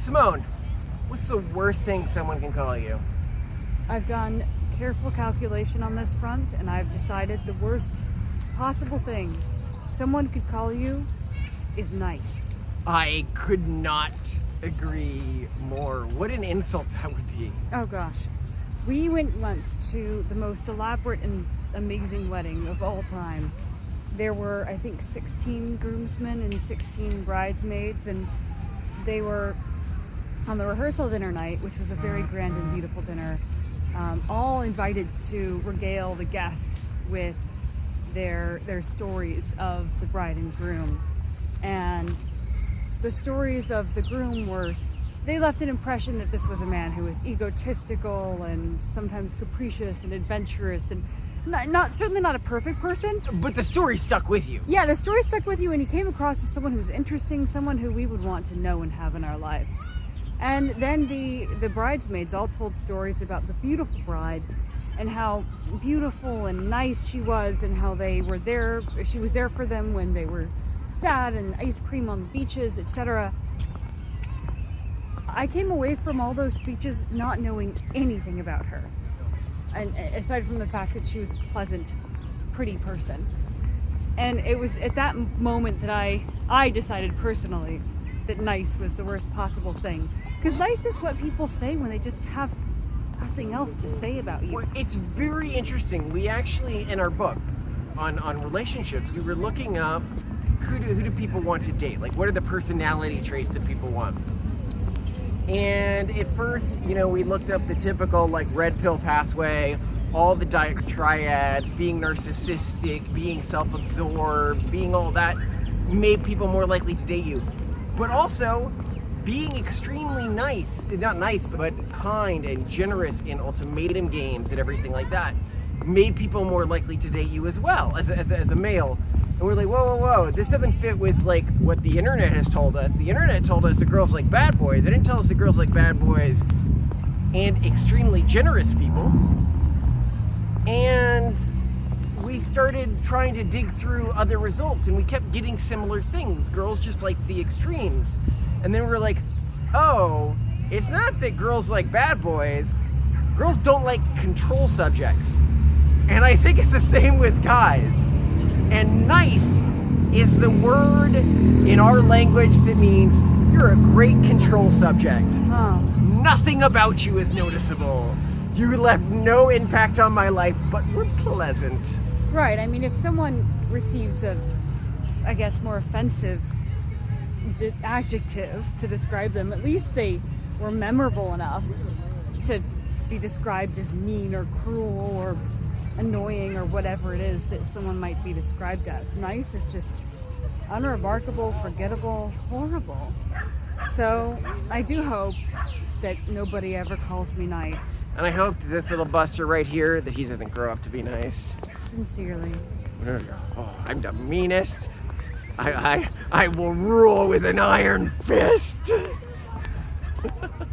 Simone, what's the worst thing someone can call you? I've done careful calculation on this front, and I've decided the worst possible thing someone could call you is nice. I could not agree more. What an insult that would be. Oh gosh. We went once to the most elaborate and amazing wedding of all time. There were, I think, 16 groomsmen and 16 bridesmaids, and they were on the rehearsal dinner night, which was a very grand and beautiful dinner, all invited to regale the guests with their stories of the bride and groom. And the stories of the groom they left an impression that this was a man who was egotistical and sometimes capricious and adventurous and certainly not a perfect person. But the story stuck with you. Yeah, the story stuck with you, and he came across as someone who was interesting, someone who we would want to know and have in our lives. And then the bridesmaids all told stories about the beautiful bride and how beautiful and nice she was, and how she was there for them when they were sad, and ice cream on the beaches, etc. I came away from all those speeches not knowing anything about her, and aside from the fact that she was a pleasant, pretty person. And it was at that moment that I decided personally that nice was the worst possible thing. Because nice is what people say when they just have nothing else to say about you. Well, it's very interesting. We actually, in our book on relationships, we were looking up who do people want to date? Like, what are the personality traits that people want? And at first, we looked up the typical, like, red pill pathway, all the triads, being narcissistic, being self-absorbed, being all that, made people more likely to date you. But also, being extremely nice, not nice, but kind and generous in ultimatum games and everything like that, made people more likely to date you as well, as a male. And we're like, whoa, this doesn't fit with, like, what the internet has told us. The internet told us that girls like bad boys. They didn't tell us that girls like bad boys and extremely generous people. And we started trying to dig through other results, and we kept getting similar things. Girls just like the extremes. And then we're like, oh, it's not that girls like bad boys. Girls don't like control subjects. And I think it's the same with guys. And nice is the word in our language that means you're a great control subject. Oh. Nothing about you is noticeable. You left no impact on my life, but we're pleasant. Right, I mean, if someone receives a, I guess, more offensive adjective to describe them, at least they were memorable enough to be described as mean or cruel or annoying or whatever it is that someone might be described as. Nice is just unremarkable, forgettable, horrible. So I do hope that nobody ever calls me nice. And I hope that this little buster right here, that he doesn't grow up to be nice. Sincerely. Oh, I'm the meanest. I will rule with an iron fist.